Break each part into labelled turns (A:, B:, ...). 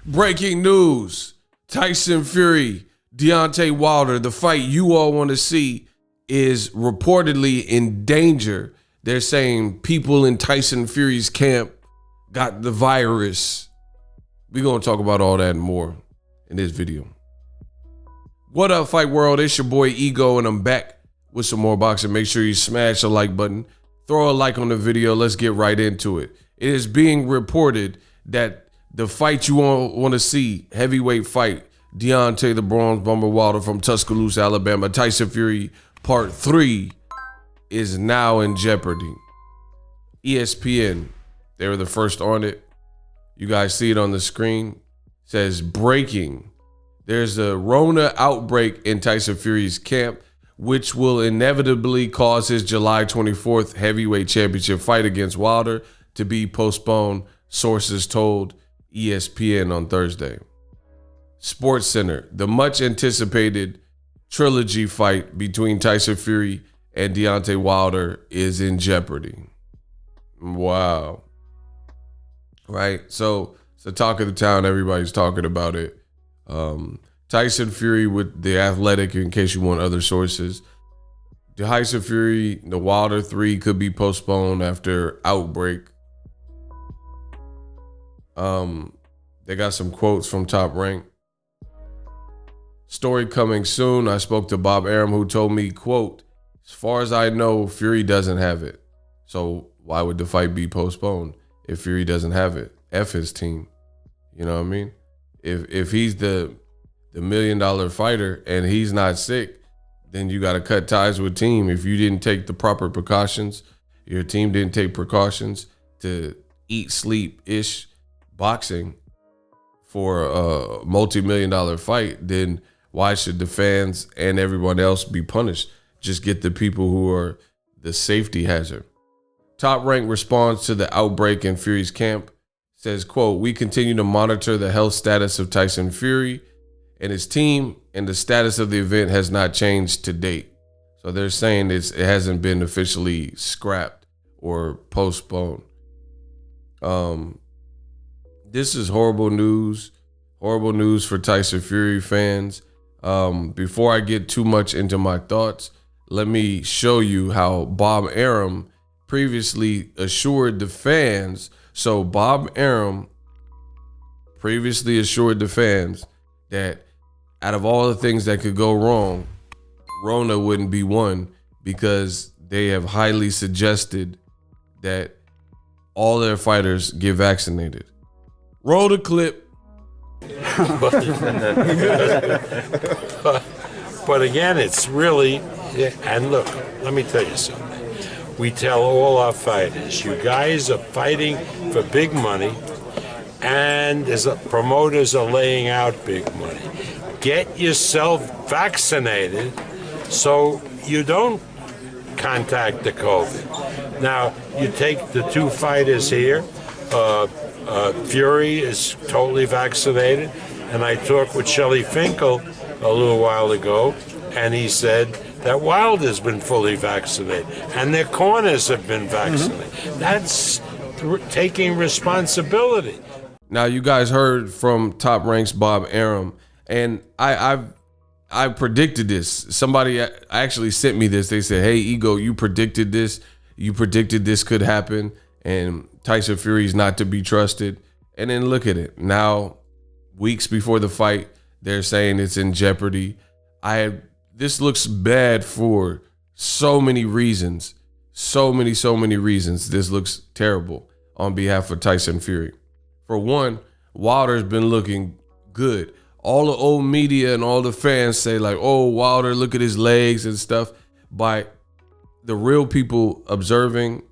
A: Breaking news. Tyson Fury, Deontay Wilder, the fight you all want to see is reportedly in danger. They're saying people in Tyson Fury's camp got the virus. We're going to talk about all that and more in this video. What up, Fight World? It's your boy Ego, and I'm back with some more boxing. Make sure you smash the like button. Throw a like on the video. Let's get right into it. It is being reported that the fight you want to see, heavyweight fight, Deontay the Bronze Bomber Wilder from Tuscaloosa, Alabama, Tyson Fury Part 3 is now in jeopardy. ESPN, they were the first on it. You guys see it on the screen. It says breaking. There's a Rona outbreak in Tyson Fury's camp, which will inevitably cause his July 24th heavyweight championship fight against Wilder to be postponed, sources told ESPN on Thursday. Sports Center, the much anticipated trilogy fight between Tyson Fury and Deontay Wilder is in jeopardy. Wow. Right? So it's the talk of the town. Everybody's talking about it. Tyson Fury with The Athletic, in case you want other sources. Tyson Fury, the Wilder 3 could be postponed after outbreak. They got some quotes from Top Rank. Story coming soon. I spoke to Bob Arum, who told me, quote, as far as I know, Fury doesn't have it. So why would the fight be postponed if Fury doesn't have it? F his team. You know what I mean? If he's the $1 million fighter and he's not sick, then you got to cut ties with team. If you didn't take the proper precautions, your team didn't take precautions to eat, sleep-ish boxing for a multi-million-dollar fight, then why should the fans and everyone else be punished? Just get the people who are the safety hazard. Top Rank responds to the outbreak in Fury's camp. Says, quote, we continue to monitor the health status of Tyson Fury and his team, and the status of the event has not changed to date. So they're saying it hasn't been officially scrapped or postponed. This is horrible news for Tyson Fury fans. Before I get too much into my thoughts, let me show you how Bob Arum previously assured the fans. So Bob Arum previously assured the fans that out of all the things that could go wrong, Rona wouldn't be one, because they have highly suggested that all their fighters get vaccinated. Roll the clip.
B: But again, it's really, and look, let me tell you something. We tell all our fighters, you guys are fighting for big money, and promoters are laying out big money. Get yourself vaccinated so you don't contact the COVID. Now, you take the two fighters here, Fury is totally vaccinated, and I talked with Shelley Finkel a little while ago, and he said that Wilder's been fully vaccinated, and their corners have been vaccinated. That's taking responsibility.
A: Now, you guys heard from Top Rank's Bob Arum, and I predicted this. Somebody actually sent me this. They said, hey, Ego, you predicted this. You predicted this could happen, and Tyson Fury's not to be trusted. And then look at it. Now, weeks before the fight, they're saying it's in jeopardy. This looks bad for so many reasons. So many reasons. This looks terrible on behalf of Tyson Fury. For one, Wilder's been looking good. All the old media and all the fans say like, oh, Wilder, look at his legs and stuff. By the real people observing,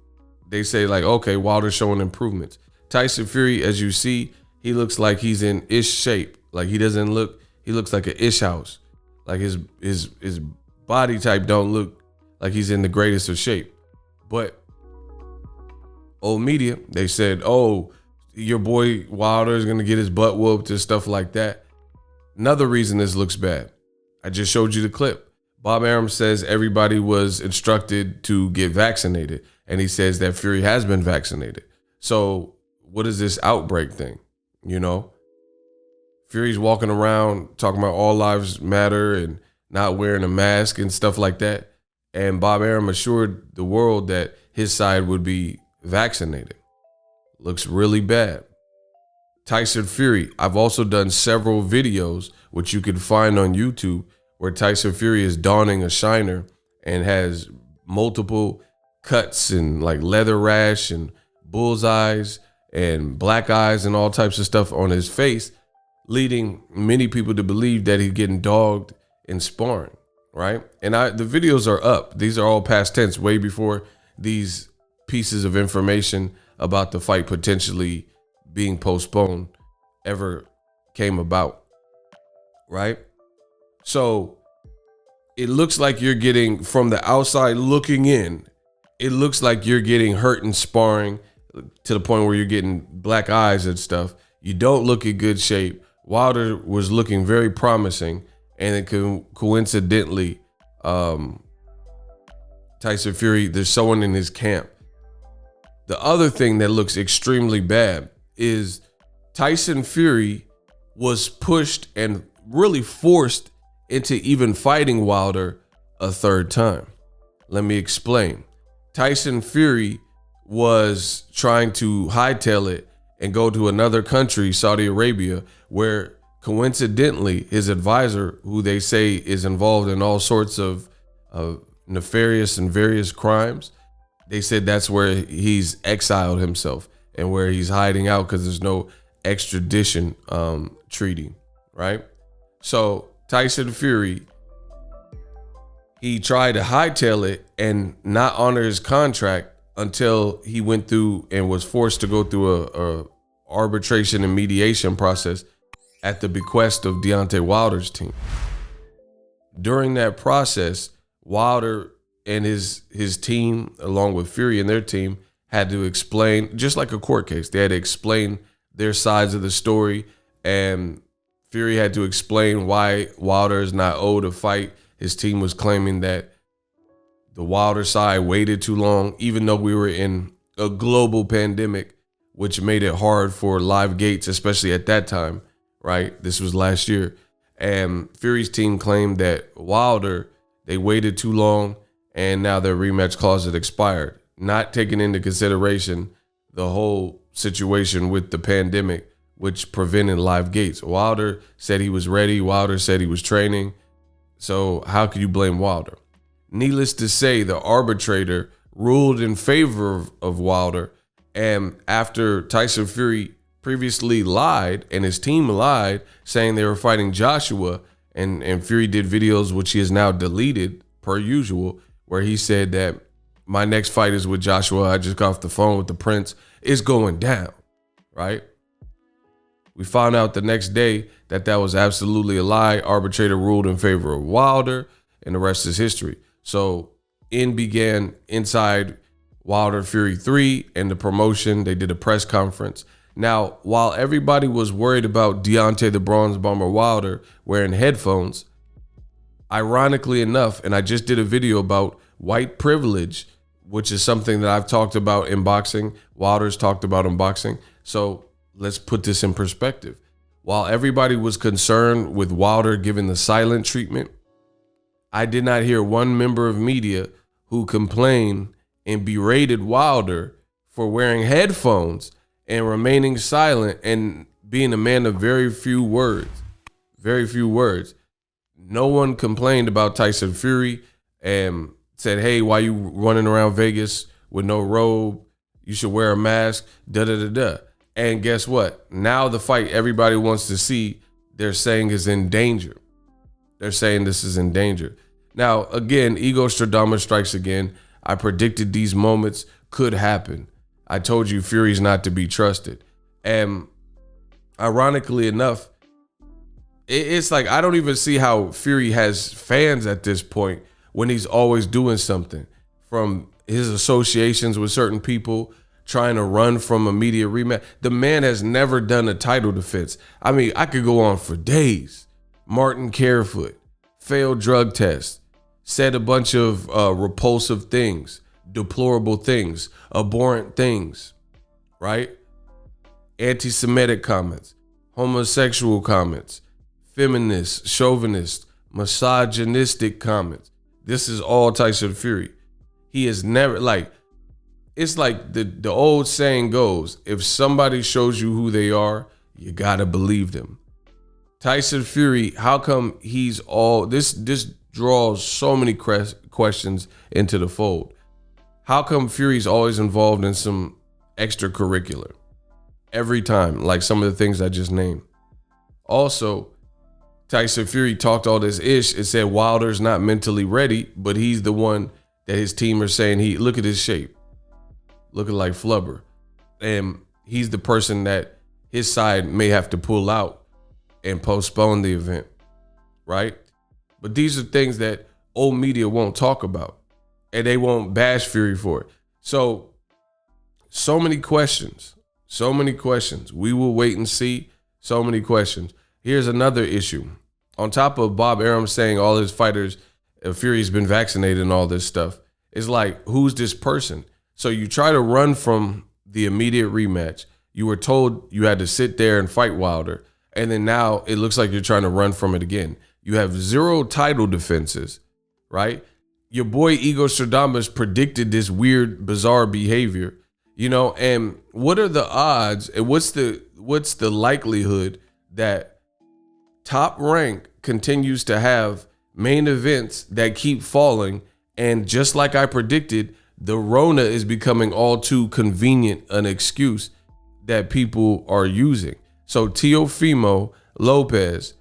A: they say like, okay, Wilder's showing improvements. Tyson Fury, as you see, he looks like he's in ish shape. Like he looks like an ish house. Like his body type don't look like he's in the greatest of shape. But old media, they said, oh, your boy Wilder is going to get his butt whooped and stuff like that. Another reason this looks bad. I just showed you the clip. Bob Arum says everybody was instructed to get vaccinated, and he says that Fury has been vaccinated. So what is this outbreak thing? You know, Fury's walking around talking about all lives matter and not wearing a mask and stuff like that. And Bob Arum assured the world that his side would be vaccinated. Looks really bad. Tyson Fury. I've also done several videos, which you can find on YouTube, where Tyson Fury is donning a shiner and has multiple cuts and like leather rash and bullseyes and black eyes and all types of stuff on his face, leading many people to believe that he's getting dogged in sparring, right? And the videos are up. These are all past tense, way before these pieces of information about the fight potentially being postponed ever came about, right? So it looks like you're getting, from the outside looking in, it looks like you're getting hurt in sparring to the point where you're getting black eyes and stuff. You don't look in good shape. Wilder was looking very promising, and it coincidentally, Tyson Fury, there's someone in his camp. The other thing that looks extremely bad is Tyson Fury was pushed and really forced into even fighting Wilder a third time. Let me explain. Tyson Fury was trying to hightail it and go to another country, Saudi Arabia, where coincidentally his advisor, who they say is involved in all sorts of nefarious and various crimes, they said that's where he's exiled himself and where he's hiding out because there's no extradition treaty, right? So Tyson Fury, he tried to hightail it and not honor his contract until he went through and was forced to go through a arbitration and mediation process at the bequest of Deontay Wilder's team. During that process, Wilder and his team, along with Fury and their team, had to explain, just like a court case, they had to explain their sides of the story, and Fury had to explain why Wilder is not owed a fight. His team was claiming that the Wilder side waited too long, even though we were in a global pandemic, which made it hard for live gates, especially at that time, right? This was last year. And Fury's team claimed that Wilder, they waited too long, and now their rematch clause had expired, not taking into consideration the whole situation with the pandemic, which prevented live gates. Wilder said he was ready. Wilder said he was training. So how could you blame Wilder? Needless to say, the arbitrator ruled in favor of Wilder. And after Tyson Fury previously lied, and his team lied, saying they were fighting Joshua, and Fury did videos, which he has now deleted per usual, where he said that my next fight is with Joshua. I just got off the phone with the Prince. It's going down, right? We found out the next day that that was absolutely a lie. Arbitrator ruled in favor of Wilder, and the rest is history. So in began inside Wilder Fury 3 and the promotion. They did a press conference. Now, while everybody was worried about Deontay the Bronze Bomber Wilder wearing headphones, ironically enough, and I just did a video about white privilege, which is something that I've talked about in boxing, Wilder's talked about in boxing. So let's put this in perspective. While everybody was concerned with Wilder giving the silent treatment, I did not hear one member of media who complained and berated Wilder for wearing headphones and remaining silent and being a man of very few words. Very few words. No one complained about Tyson Fury and said, hey, why you running around Vegas with no robe? You should wear a mask, da-da-da-da. And guess what? Now the fight everybody wants to see, they're saying is in danger. They're saying this is in danger. Now, again, ego Stradamus strikes again. I predicted these moments could happen. I told you Fury's not to be trusted. And ironically enough, it's like I don't even see how Fury has fans at this point when he's always doing something, from his associations with certain people, trying to run from a media rematch. The man has never done a title defense. I mean, I could go on for days. Martin Carefoot, failed drug test, said a bunch of repulsive things, deplorable things, abhorrent things, right? Anti-Semitic comments, homosexual comments, feminist, chauvinist, misogynistic comments. This is all Tyson Fury. He is never like, it's like the old saying goes, if somebody shows you who they are, you gotta believe them. Tyson Fury, how come he's all, this draws so many questions into the fold. How come Fury's always involved in some extracurricular? Every time, like some of the things I just named. Also, Tyson Fury talked all this ish. It said Wilder's not mentally ready, but he's the one that his team are saying, look at his shape. Looking like flubber. And he's the person that his side may have to pull out and postpone the event, right? But these are things that old media won't talk about, and they won't bash Fury for it. So many questions. So many questions. We will wait and see. So many questions. Here's another issue. On top of Bob Arum saying all his fighters, Fury's been vaccinated and all this stuff, it's like, who's this person? So you try to run from the immediate rematch. You were told you had to sit there and fight Wilder. And then now it looks like you're trying to run from it again. You have 0 title defenses, right? Your boy Igor Stradamus predicted this weird, bizarre behavior, you know, and what are the odds and what's the likelihood that Top Rank continues to have main events that keep falling? And just like I predicted, the Rona is becoming all too convenient an excuse that people are using. So Teofimo Lopez,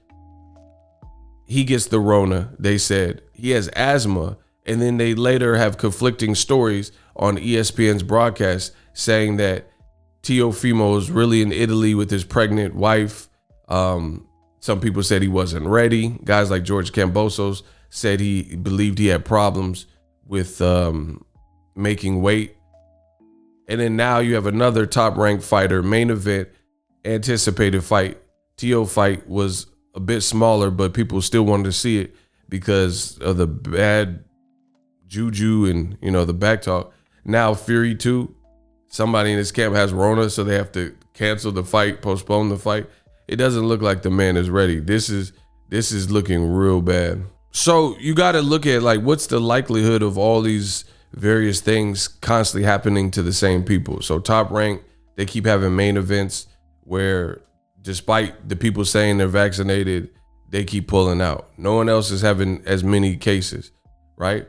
A: he gets the Rona, they said. He has asthma. And then they later have conflicting stories on ESPN's broadcast saying that Teofimo is really in Italy with his pregnant wife. Some people said he wasn't ready. Guys like George Kambosos said he believed he had problems with making weight. And then now you have another top-ranked fighter, main event, anticipated fight. Teo fight was a bit smaller, but people still wanted to see it because of the bad juju and, you know, the back talk. Now Fury too, somebody in his camp has Rona, so they have to cancel the fight, postpone the fight. It doesn't look like the man is ready. This is looking real bad. So you got to look at, like, what's the likelihood of all these various things constantly happening to the same people? So Top Rank, they keep having main events where despite the people saying they're vaccinated, they keep pulling out. No one else is having as many cases, right?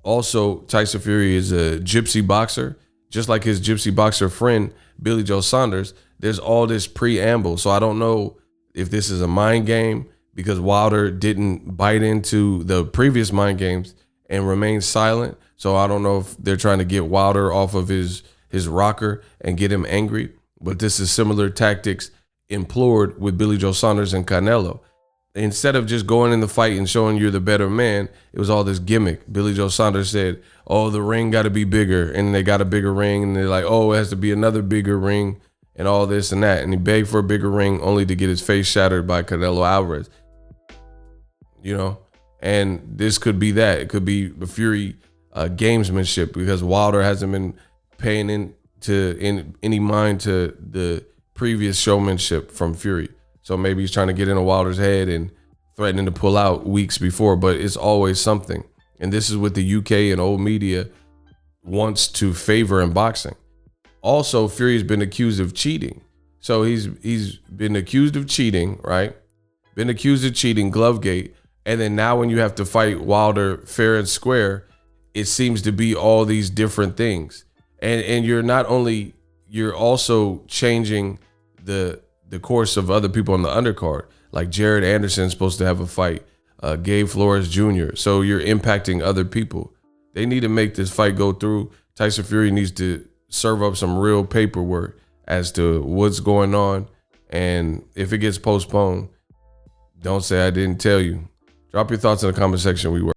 A: Also, Tyson Fury is a gypsy boxer, just like his gypsy boxer friend, Billy Joe Saunders. There's all this preamble. So I don't know if this is a mind game because Wilder didn't bite into the previous mind games and remain silent. So I don't know if they're trying to get Wilder off of his rocker and get him angry. But this is similar tactics employed with Billy Joe Saunders and Canelo. Instead of just going in the fight and showing you're the better man, it was all this gimmick. Billy Joe Saunders said, oh, the ring got to be bigger. And they got a bigger ring. And they're like, oh, it has to be another bigger ring and all this and that. And he begged for a bigger ring only to get his face shattered by Canelo Alvarez. You know, and this could be that. It could be the Fury gamesmanship because Wilder hasn't been paying any mind to the previous showmanship from Fury. So maybe he's trying to get into Wilder's head and threatening to pull out weeks before, but it's always something. And this is what the UK and old media wants to favor in boxing. Also, Fury's been accused of cheating. So he's been accused of cheating, right? Been accused of cheating, Glovegate. And then now when you have to fight Wilder fair and square, it seems to be all these different things. And you're also changing the course of other people on the undercard. Like Jared Anderson's supposed to have a fight, Gabe Flores Jr. So you're impacting other people. They need to make this fight go through. Tyson Fury needs to serve up some real paperwork as to what's going on. And if it gets postponed, don't say I didn't tell you. Drop your thoughts in the comment section. We work.